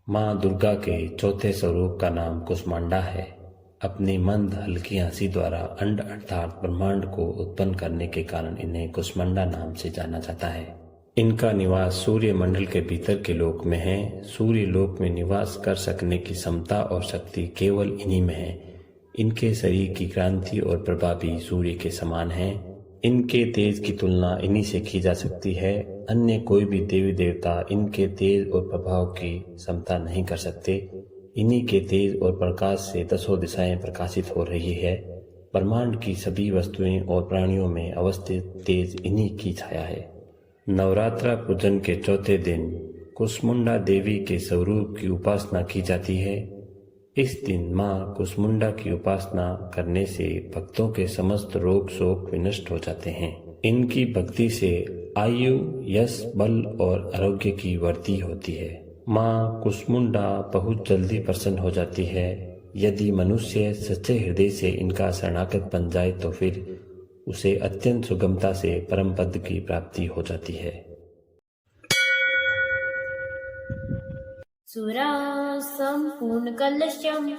माँ दुर्गा के चौथे स्वरूप का नाम कुष्मांडा है। अपनी मंद हल्की हंसी द्वारा अंड अर्थात ब्रह्मांड को उत्पन्न करने के कारण इन्हें कुष्मांडा नाम से जाना जाता है। इनका निवास सूर्य मंडल के भीतर के लोक में है। सूर्य लोक में निवास कर सकने की क्षमता और शक्ति केवल इन्हीं में है। इनके शरीर की क्रांति और प्रभा भी सूर्य के समान है। इनके तेज की तुलना इन्हीं से की जा सकती है। अन्य कोई भी देवी देवता इनके तेज और प्रभाव की क्षमता नहीं कर सकते। इन्हीं के तेज और प्रकाश से दसों दिशाएं प्रकाशित हो रही है। ब्रह्मांड की सभी वस्तुएं और प्राणियों में अवस्थित तेज इन्हीं की छाया है। नवरात्रा पूजन के चौथे दिन कुष्मांडा देवी के स्वरूप की उपासना की जाती है। इस दिन माँ कुष्मांडा की उपासना करने से भक्तों के समस्त रोग शोक विनष्ट हो जाते हैं। इनकी भक्ति से आयु, यश, बल और आरोग्य की वृद्धि होती है। माँ कुष्मांडा बहुत जल्दी प्रसन्न हो जाती है। यदि मनुष्य सच्चे हृदय से इनका शरणागत बन जाए तो फिर उसे अत्यंत सुगमता से परम पद की प्राप्ति हो जाती है। सुरासम्पूर्णकलशं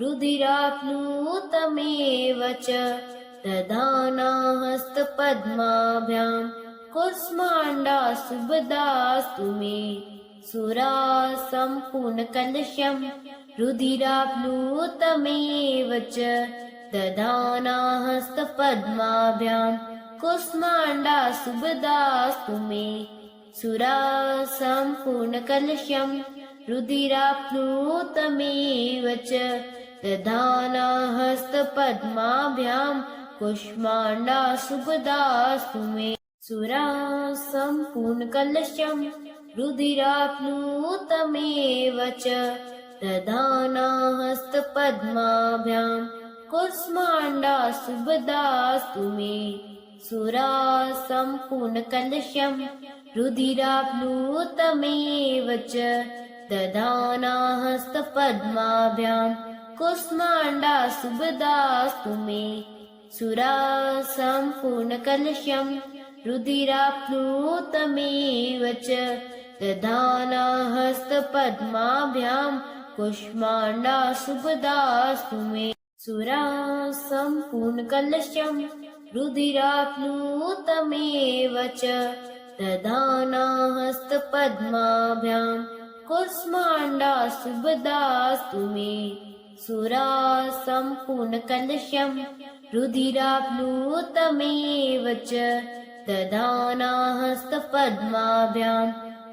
रुधिराप्लुतमेव च दधाना हस्तपद्माभ्यां कुष्मांडा शुभदास्तु मे। सुरासम्पूर्णकलशं रुधिराप्लुतमेव च दधाना हस्तपद्माभ्यां कुष्मांडा शुभदास्तु मे। सुरासम्पूर्णकलशं रुधिराप्लुतमेव च दधाना हस्तपद्माभ्यां कुष्मांडा शुभदास्तु मे। सुरासम्पूर्णकलशं रुधिराप्लुतमेव च दधाना हस्तपद्माभ्यां कुष्मांडा शुभदास्तु मे। सुरासम्पूर्णकलशं रुधिराप्लुतमेव च दधाना हस्तपद्माभ्यां कुष्मांडा शुभदास्तु मे। सुरासम्पूर्णकलशं रुधिराप्लुतमेव च दधाना हस्तपद्माभ्यां कुष्मांडा शुभदास्तु मे। सुरासम्पूर्णकलशं रुधिराप्लुतमेव च दधाना हस्तपद्माभ्यां कुष्मांडा शुभदास्तु मे। सुरासम्पूर्णकलशं रुधिराप्लुतमेव च दधाना हस्तपद्माभ्यां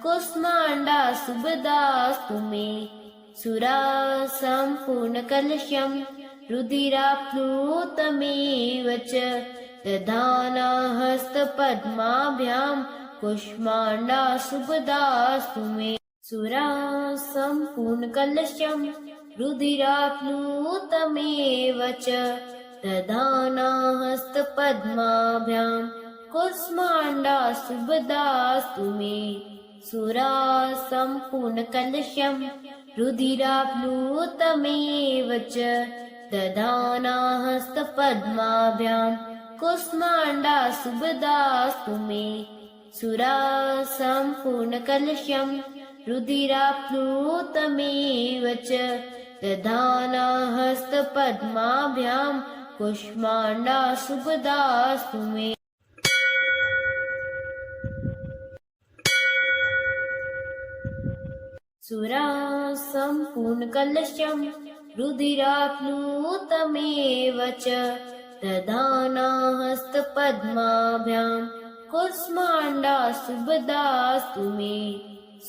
कुष्मांडा शुभदास्तु मे। सुरासम्पूर्णकलशं रुधिराप्लुतमेव च दधाना हस्तपद्माभ्यां कुष्मांडा शुभदास्तु मे। सुरासम्पूर्णकलशं रुधिराप्लुतमेव च दधाना हस्तपद्माभ्यां कुष्मांडा शुभदास्तु मे। सुरासम्पूर्णकलशं रुधिराप्लुतमेव च दधाना हस्तपद्माभ्यां कुष्मांडा शुभदास्तु मे। सुरासम्पूर्णकलशं रुधिराप्लुतमेव च दधाना हस्तपद्माभ्यां कुष्मांडा शुभदास्तु मे। सुरासम्पूर्णकलशं रुधिराप्लुतमेव च दधाना हस्तपद्माभ्यां कुष्मांडा शुभदास्तु मे।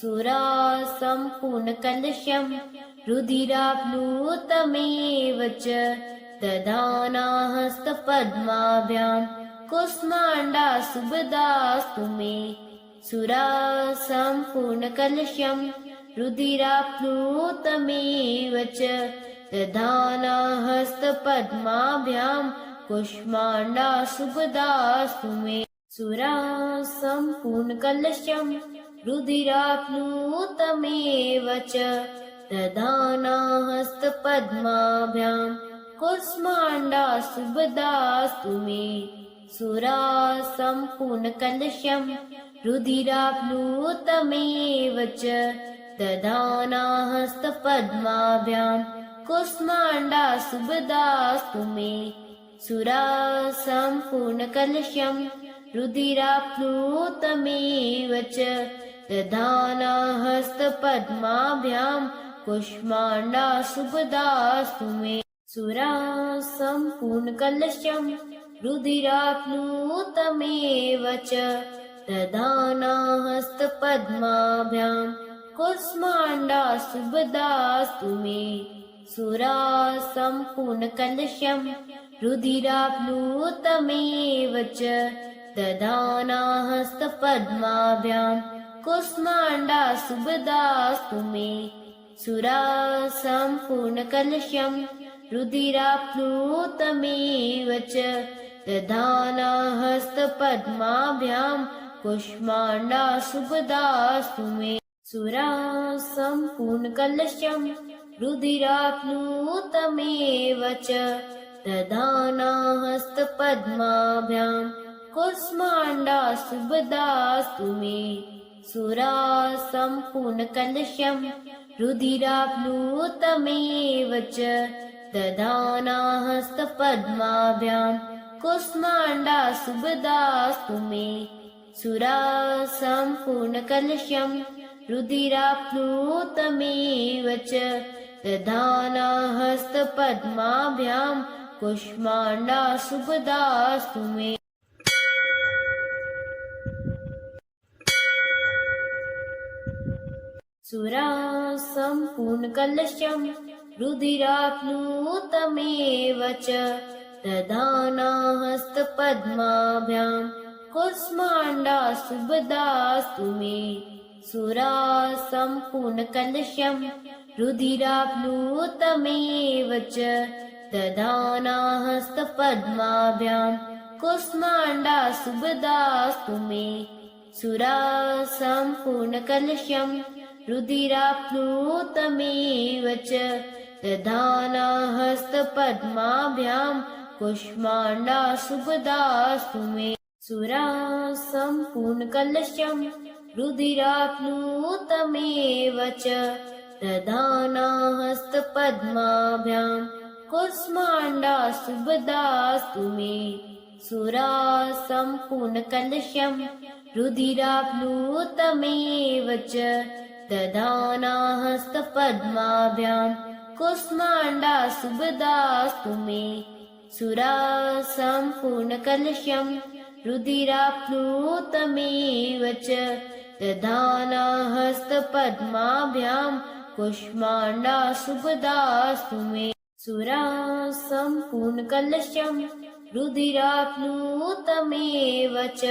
सुरासम्पूर्णकलशं रुधिराप्लुतमेव च दधाना हस्तपद्माभ्यां कुष्मांडा शुभदास्तु मे। सुरासम्पूर्णकलशं रुधिराप्लुतमेव च दधाना हस्तपद्माभ्यां कुष्मांडा शुभदास्तु मे। सुरासम्पूर्णकलशं रुधिराप्लुतमेव च दधाना हस्तपद्माभ्यां कुष्मांडा शुभदास्तु मे। सुरासम्पूर्णकलशं रुधिराप्लुतमेव च दधाना हस्तपद्माभ्यां कुष्माण्डासुभदास्तु मे सुरा सम्पूर्णकलशं रुधिराप्लुतमेव च दधाना हस्तपद्माभ्यां कुष्माण्डासुभदास्तु मे सुरा सम्पूर्णकलशं रुधिराप्लुतमेव च दधाना हस्तपद्माभ्यां कुष्माण्डासुभदास्तु मे सुरा सम्पूर्णकलशं रुधिराप्लुतमेव च दधाना हस्तपद्माभ्यां कुष्माण्डासुभदास्तु मे सुरा सम्पूर्णकलशं रुधिराप्लुतमेव च दधाना हस्तपद्माभ्यां कुष्माण्डासुभदास्तु मे सुरा सम्पूर्णकलशं रुधिराप्लुतमेव च दधाना हस्तपद्माभ्यां कुष्माण्डासुभदास्तु मे सुरा सम्पूर्णकलशं रुधिराप्लुतमेव च दधाना हस्तपद्माभ्यां कुष्माण्डासुभदास्तु मे सुरा सम्पूर्णकलशं रुधिराप्लुतमेव च दधाना हस्तपद्माभ्यां कुष्माण्डासुभदास्तु मे सुरा सम्पूर्णकलशं रुधिराप्लुतमेव च दधाना हस्तपद्माभ्यां कुष्माण्डासुभदास्तु मे सुरा सम्पूर्णकलशं रुधिराप्लुतमेव च दधाना हस्तपद्माभ्यां कुष्माण्डासुभदास्तु मे सुरा सम्पूर्णकलशं रुधिराप्लुतमेव च दधाना हस्तपद्माभ्यां कुष्माण्डासुभदास्तु मे सुरा सम्पूर्णकलशं रुधिराप्लुतमेव च दधाना हस्तपद्माभ्यां कुष्माण्डासुभदास्तु मे सुरा सम्पूर्णकलशं रुधिराप्लुतमेव च दधाना हस्तपद्माभ्यां कुष्माण्डासुभदास्तु मे सुरा सम्पूर्णकलशं रुधिराप्लुतमेव च दधाना हस्तपद्माभ्यां कुष्माण्डासुभदास्तु मे सुरा सम्पूर्णकलशं रुधिराप्लुतमेव च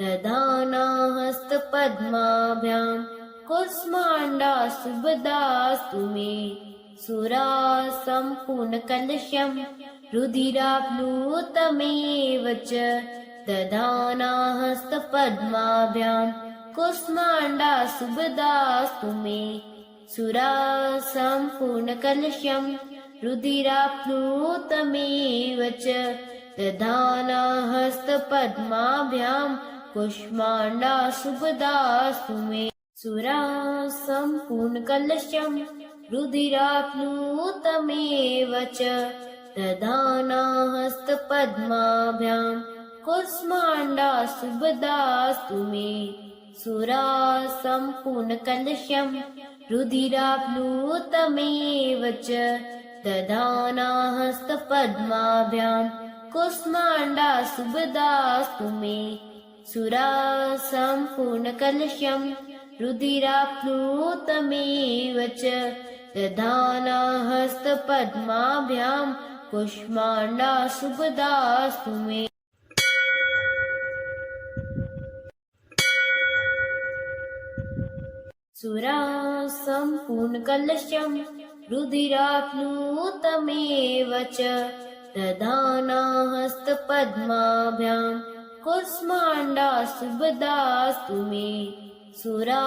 दधाना हस्तपद्माभ्यां कुष्माण्डासुभदास्तु मे सुरा सम्पूर्णकलशं रुधिराप्लुतमेव च दधाना हस्तपद्माभ्यां कुष्माण्डासुभदास्तु मे सुरा सम्पूर्णकलशं रुधिराप्लुतमेव च दधाना हस्तपद्माभ्यां कुष्माण्डासुभदास्तु मे सुरा सम्पूर्णकलशं रुधिराप्लुतमेव च दधाना हस्तपद्माभ्यां कुष्माण्डासुभदास्तु मे सुरा सम्पूर्णकलशं रुधिराप्लुतमेव च दधाना हस्तपद्माभ्यां कुष्माण्डासुभदास्तु मे सुरा सम्पूर्णकलशं रुधिराप्लुतमेव च दधाना हस्तपद्माभ्यां कुष्माण्डासुभदास्तु मे सुरा सम्पूर्णकलशं रुधिराप्लुतमेव च दधाना हस्तपद्माभ्यां कुष्माण्डासुभदास्तु मे सुरा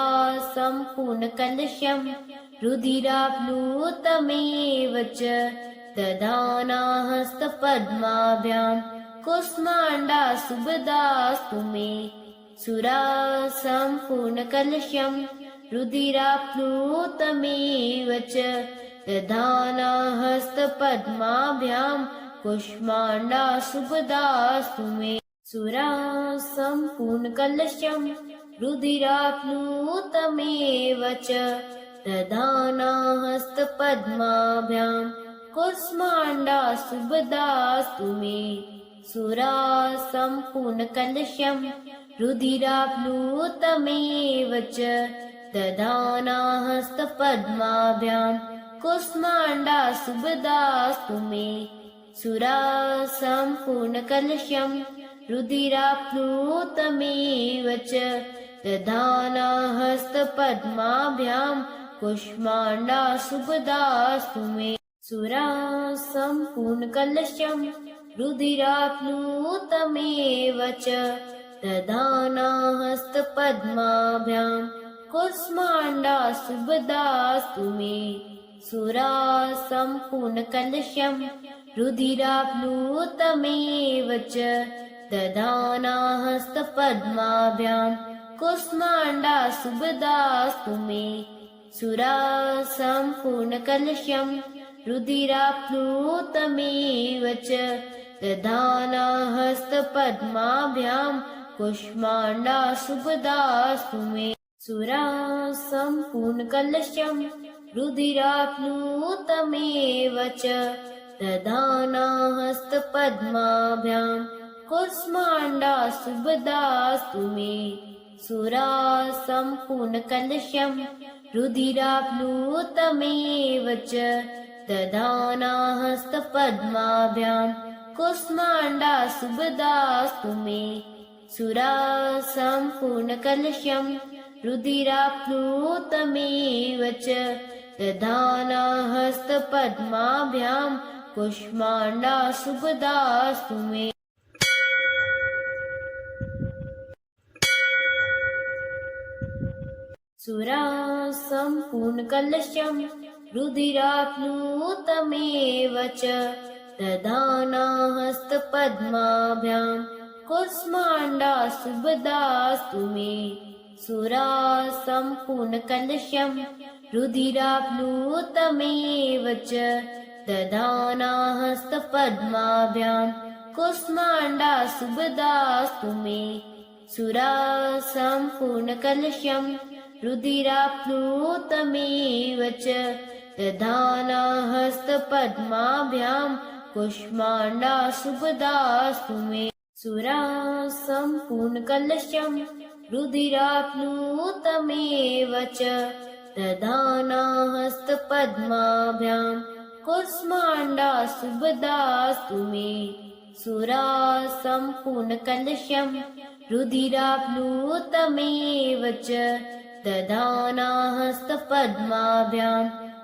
सम्पूर्णकलशं रुधिराप्लुतमेव च दधाना हस्तपद्माभ्यां कुष्माण्डासुभदास्तु मे सुरा सम्पूर्णकलशं रुधिराप्लुतमेव च दधाना हस्तपद्माभ्यां कुष्माण्डाशुभदास्तु मे सुरा सम्पूर्णकलशं रुधिराप्लुतमेव च दधाना हस्तपद्माभ्यां कुष्माण्डाशुभदास्तु मे सुरा सम्पूर्णकलशं रुधिराप्लुतमेव च दधाना हस्तपद्माभ्यां कुष्माण्डाशुभदास्तु मे सुरा सम्पूर्णकलशं रुधिराप्लुतमेव च दधाना हस्तपद्माभ्यां कुष्माण्डाशुभदास्तु मे सुरा सम्पूर्णकलशं रुधिराप्लुतमेव च दधाना हस्तपद्माभ्यां कुष्माण्डाशुभदास्तु मे सुरा सम्पूर्णकलशं रुधिराप्लुतमेव च दधाना हस्तपद्माभ्यां कुष्माण्डाशुभदास्तु मे सुरा सम्पूर्णकलशं रुधिराप्लुतमेव च दधाना हस्तपद्माभ्यां कुष्माण्डाशुभदास्तु मे सुरा सम्पूर्णकलशं रुधिराप्लुतमेव च दधाना हस्तपद्माभ्यां कुष्माण्डाशुभदास्तु मे सुरा सम्पूर्णकलशं रुधिराप्लुतमेव च दधाना हस्तपद्माभ्यां कुष्माण्डाशुभदास्तु मे सुरा सम्पूर्णकलशं रुधिराप्लुतमेव च दधाना हस्तपद्माभ्यां कुष्माण्डाशुभदास्तु मे सुरा सम्पूर्णकलशं रुधिराप्लुतमेव च दधाना हस्तपद्माभ्यां कुष्माण्डाशुभदास्तु मे सुरा सम्पूर्णकलशं रुधिराप्लुतमेव च दधाना हस्तपद्माभ्यां कुष्माण्डाशुभदास्तु मे सुरा सम्पूर्णकलशं रुधिराप्लुतमेव च दधाना हस्तपद्माभ्यां कुष्माण्डाशुभदास्तु मे सुरा सम्पूर्णकलशं रुधिराप्लुतमेव च दधाना हस्तपद्माभ्यां कुष्माण्डाशुभदास्तु मे सुरा सम्पूर्णकलशं रुधिराप्लुतमेव च दधाना हस्तपद्माभ्यां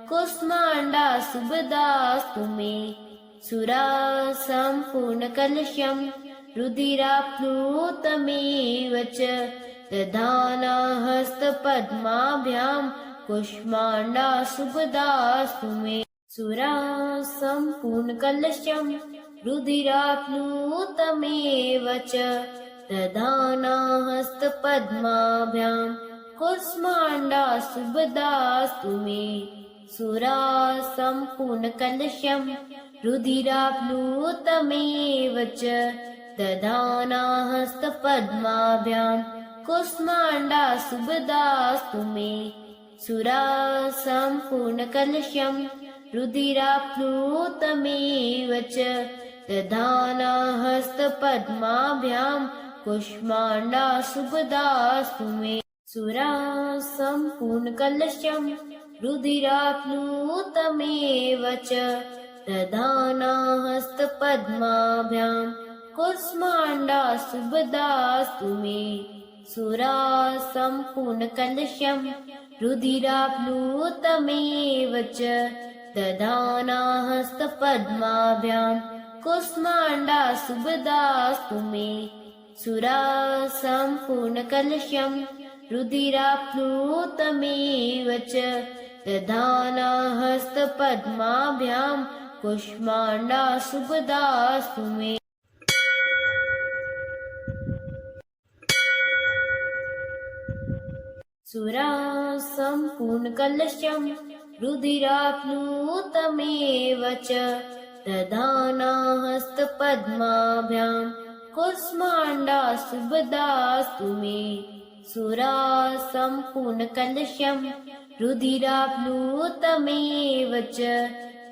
कुष्माण्डाशुभदास्तु मे सुरा सम्पूर्णकलशं रुधिराप्लुतमेव च दधाना हस्तपद्माभ्यां कुष्माण्डाशुभदास्तु मे सुरा सम्पूर्णकलशं रुधिराप्लुतमेव च दधाना हस्तपद्माभ्यां कुष्माण्डाशुभदास्तु मे सुरा सम्पूर्णकलशं रुधिराप्लुतमेव च दधाना हस्तपद्माभ्यां कुष्माण्डाशुभदास्तु मे सुरा सम्पूर्णकलशं रुधिराप्लुतमेव च दधाना हस्तपद्माभ्यां कुष्माण्डाशुभदास्तु मे सुरा सम्पूर्णकलशं रुधिराप्लुतमेव च दधाना हस्तपद्माभ्यां कुष्माण्डाशुभदास्तु मे सुरा सम्पूर्णकलशं रुधिराप्लुतमेव च दधाना हस्तपद्माभ्यां कुष्माण्डाशुभदास्तु मे सुरा सम्पूर्णकलशं रुधिराप्लुतमेव च दधाना हस्तपद्माभ्यां कुष्माण्डाशुभदास्तु मे सुरा सम्पूर्णकलशं रुधिराप्लुतमेव च दधाना हस्तपद्माभ्यां कुष्माण्डा शुभदास्तु मे सुरा सम्पूर्णकलशं रुधिराप्लुतमेव च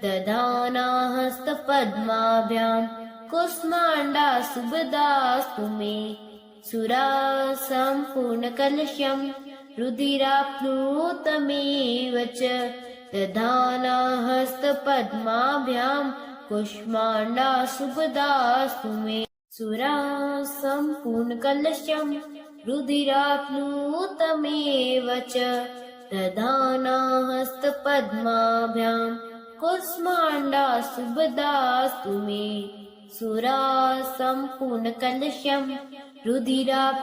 दधाना हस्तपद्माभ्यां कुष्माण्डा शुभदास्तु मे सुरा सम्पूर्णकलशं रुधिराप्लुतमेव च दधाना हस्तपद्माभ्यां कुष्माण्डा शुभदास्तु मे सुरा सम्पूर्णकलशं रुधिराप्लुतमेव च दधाना हस्तपद्माभ्यां कुष्माण्डा शुभदास्तु मे सुरा सम्पूर्णकलशं रुधिराप्लुतमेव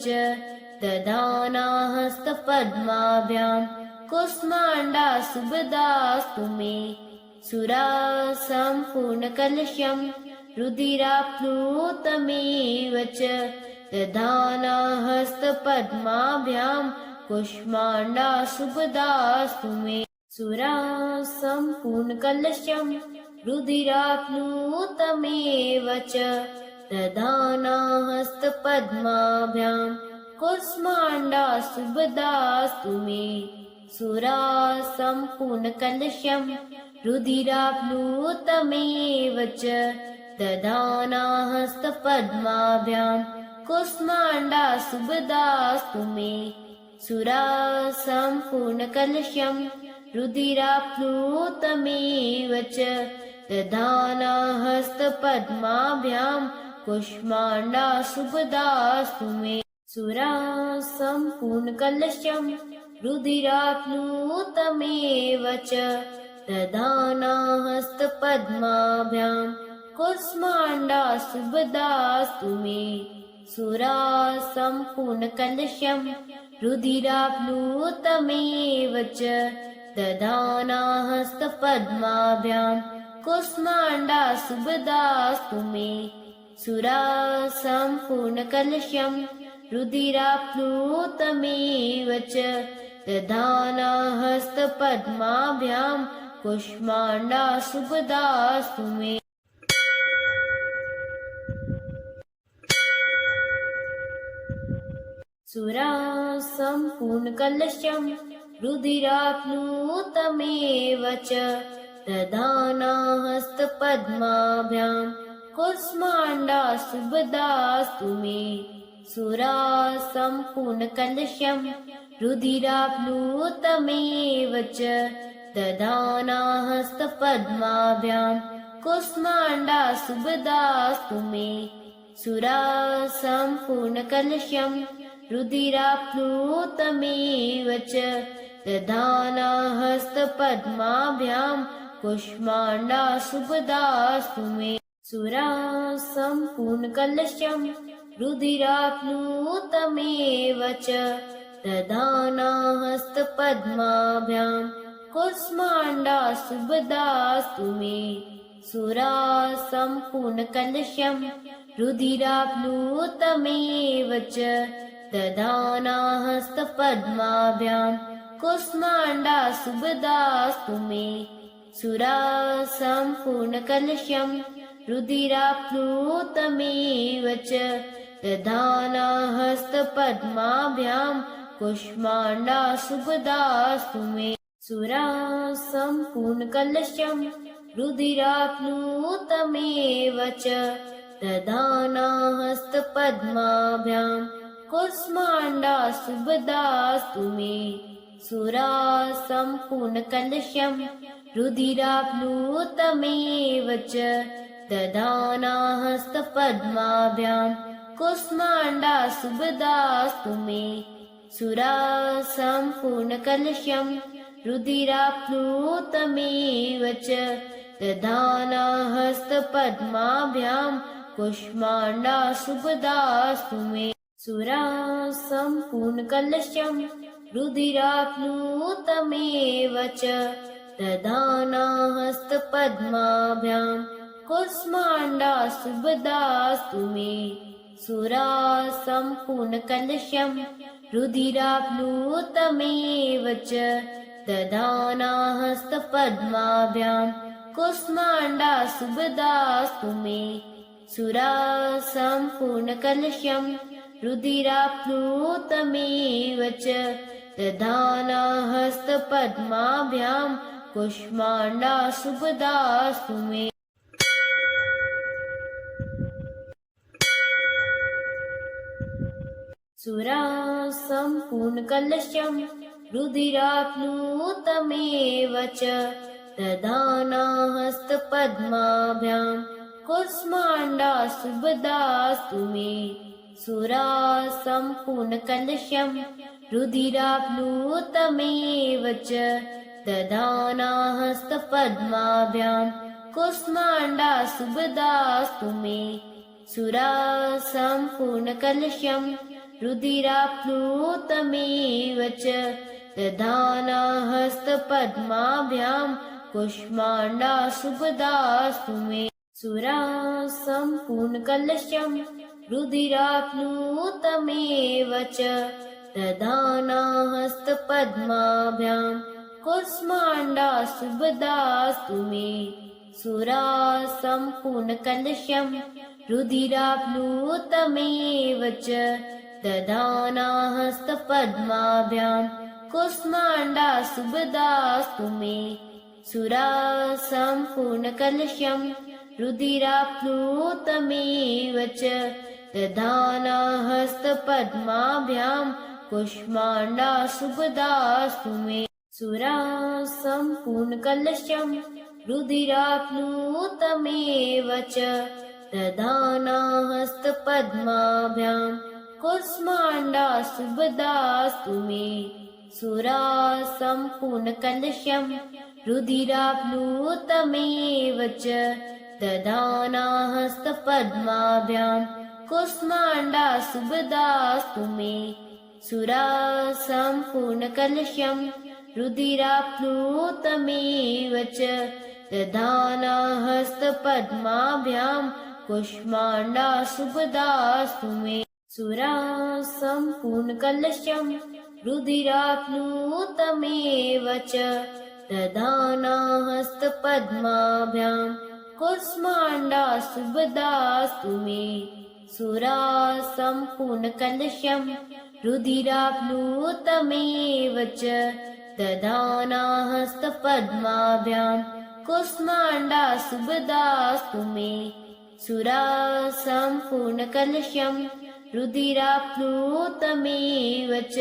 च दधाना हस्तपद्माभ्यां कुष्माण्डा शुभदास्तु मे सुरा सम्पूर्णकलशं रुधिराप्लुतमेव च दधाना हस्तपद्माभ्यां कुष्माण्डा शुभदास्तु मे सुरा सम्पूर्णकलशं रुधिराप्लुतमेव च दधाना हस्तपद्माभ्यां कुष्माण्डा शुभदास्तु मे सुरा सम्पूर्णकलशं रुधिराप्लुतमेव च दधाना हस्तपद्माभ्यां कुष्माण्डा शुभदास्तु मे सुरा सम्पूर्णकलशं रुधिराप्लुतमेव च दधाना हस्तपद्माभ्यां कुष्माण्डा शुभदास्तु मे सुरा सम्पूर्णकलशं रुधिराप्लुतमेव च दधाना हस्तपद्माभ्यां कुष्माण्डा शुभदास्तु मे सुरा सम्पूर्णकलशं रुधिराप्लुतमेव च दधाना हस्तपद्माभ्यां कुष्माण्डा शुभदास्तु मे सुरा सम्पूर्णकलशं रुधिराप्लुतमेव च दधाना हस्तपद्माभ्यां कुष्माण्डा शुभदास्तु मे सुरा सम्पूर्णकलशं रुधिराप्लुतमेव च दधाना हस्तपद्माभ्यां कुष्माण्डा शुभदास्तु मे सुरा सम्पूर्णकलशं रुधिराप्लुतमेव च दधाना हस्तपद्माभ्यां कुष्माण्डा शुभदास्तु मे सुरा सम्पूर्णकलशं रुधिराप्लुतमेव च दधाना हस्तपद्माभ्यां कुष्माण्डा शुभदास्तु मे सुरा सम्पूर्णकलशं रुधिराप्लुतमेव च दधाना हस्तपद्माभ्यां कुष्माण्डा शुभदास्तु मे सुरा सम्पूर्णकलशं रुधिराप्लुतमेव च दधाना हस्तपद्माभ्यां कुष्माण्डा शुभदास्तु मे सुरा सम्पूर्णकलशं रुधिराप्लुतमेव च दधाना हस्तपद्माभ्यां कुष्माण्डा शुभदास्तु मे सुरा सम्पूर्णकलशं रुधिराप्लुतमेव च दधाना हस्तपद्माभ्यां कुष्माण्डा शुभदास्तु मे सुरा सम्पूर्णकलशं रुधिराप्लुतमेव च दधाना हस्तपद्माभ्यां कुष्माण्डा शुभदास्तु मे सुरा सम्पूर्णकलशं रुधिराप्लुतमेव च दधाना हस्तपद्माभ्यां कुष्माण्डा शुभदास्तु मे सुरा सम्पूर्णकलशं रुधिराप्लुतमेव च दधाना हस्तपद्माभ्यां कुष्माण्डा शुभदास्तु मे सुरा सम्पूर्णकलशं रुधिराप्लुतमेव च दधाना हस्तपद्माभ्यां कुष्माण्डाशुभदास्तु मे सुरा सम्पूर्णकलशं रुधिराप्लुतमेव च दधाना हस्तपद्माभ्यां कुष्माण्डाशुभदास्तु मे सुरा सम्पूर्णकलशं रुधिराप्लुतमेव च दधाना हस्तपद्माभ्यां कुष्माण्डाशुभदास्तु मे सुरा सम्पूर्णकलशं रुधिराप्लुतमेव च दधाना हस्तपद्माभ्यां कुष्माण्डाशुभदास्तु मे सुरा सम्पूर्णकलशं रुधिराप्लुतमेव च दधाना हस्तपद्माभ्यां कुष्माण्डाशुभदास्तु मे सुरा सम्पूर्णकलशं रुधिराप्लुतमेव च दधाना हस्तपद्माभ्यां कुष्माण्डाशुभदास्तु मे सुरा सम्पूर्णकलशं रुधिराप्लुतमेव च दधाना हस्तपद्माभ्यां कुष्माण्डाशुभदास्तु मे सुरा सम्पूर्णकलशं रुधिराप्लुतमेव च दधाना हस्तपद्माभ्यां कुष्माण्डाशुभदास्तु मे सुरा सम्पूर्णकलशं रुधिराप्लुतमेव च दधाना हस्तपद्माभ्यां कुष्माण्डाशुभदास्तु मे सुरा सम्पूर्णकलशं रुधिराप्लुतमेव च दधाना हस्तपद्माभ्यां कुष्माण्डाशुभदास्तु मे सुरा सम्पूर्णकलशं रुधिराप्लुतमेव च दधाना हस्तपद्माभ्यां कुष्माण्डाशुभदास्तु मे सुरा सम्पूर्णकलशं रुधिराप्लुतमेव च दधाना हस्तपद्माभ्यां कुष्माण्डाशुभदास्तु मे सुरा सम्पूर्णकलशं रुधिराप्लुतमेव च दधाना हस्तपद्माभ्यां कुष्माण्डाशुभदास्तु मे सुरा सम्पूर्णकलशं रुधिराप्लुतमेव च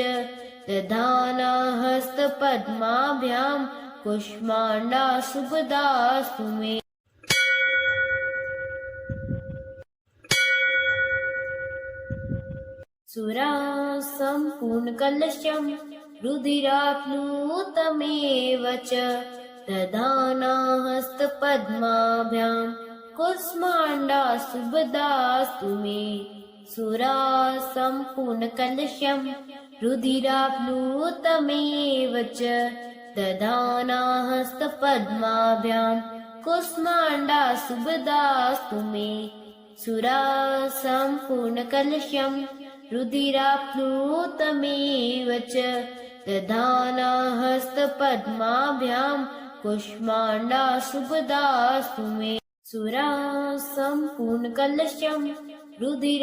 दधाना हस्तपद्माभ्यां कुष्माण्डाशुभदास्तु मे सुरा सम्पूर्णकलशं रुधिराप्लुतमेव च दधाना हस्तपद्माभ्यां कुष्माण्डाशुभदास्तु मे सुरा सम्पूर्णकलशं रुधिराप्लुतमेव च दधाना हस्तपद्माभ्यां कुष्माण्डाशुभदास्तु मे सुरा सम्पूर्णकलशं रुधिराप्लुतमेव च दधाना हस्तपद्माभ्यां कुष्माण्डाशुभदास्तु मे सुरा सम्पूर्णकलशं रुधिराप्लुतमेव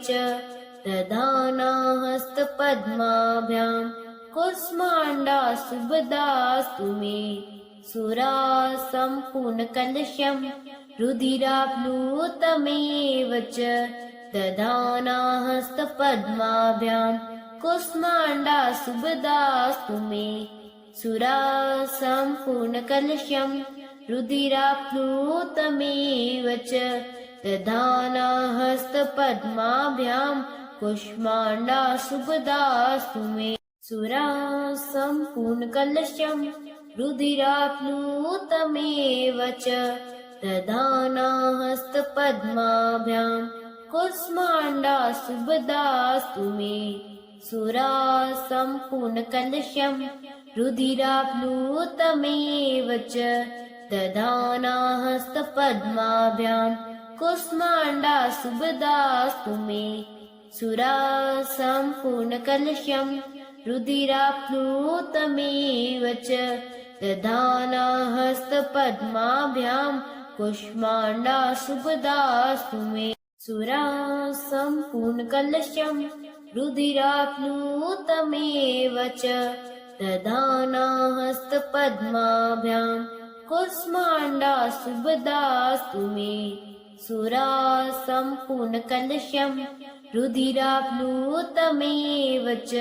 च दधाना हस्तपद्माभ्यां कुष्माण्डाशुभदास्तु मे सुरा सम्पूर्णकलशं रुधिराप्लुतमेव च दधाना हस्तपद्माभ्यां कुष्माण्डाशुभदास्तु मे सुरा सम्पूर्णकलशं रुधिराप्लुतमेव च दधाना हस्तपद्माभ्यां कुष्माण्डाशुभदास्तु मे सुरा सम्पूर्णकलशं रुधिराप्लुतमेव च दधाना हस्तपद्माभ्यां कुष्माण्डाशुभदास्तु मे सुरा सम्पूर्णकलशं रुधिराप्लुतमेव च दधाना हस्तपद्माभ्यां कुष्माण्डाशुभदास्तु मे सुरासम्पूर्णकलशम् रुधिराप्लुतमेव च दधाना हस्तपद्माभ्याम् कुष्माण्डा शुभदास्तु मे सुरासम्पूर्णकलशम् रुधिराप्लुतमेव च दधाना हस्तपद्माभ्याम् कुष्माण्डा शुभदास्तु मे सुरासम्पूर्णकलशम् रुधिराप्लुतमेव च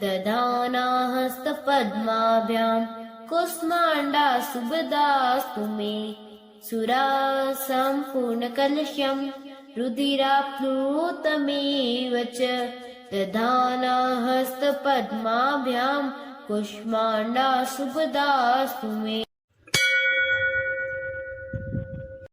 दधाना हस्तपद्माभ्याम् कुष्माण्डा शुभदास्तु मे सुरासम्पूर्णकलशम् रुधिराप्लुतमेव च दधाना हस्तपद्माभ्याम् कुष्माण्डा शुभदास्तु मे।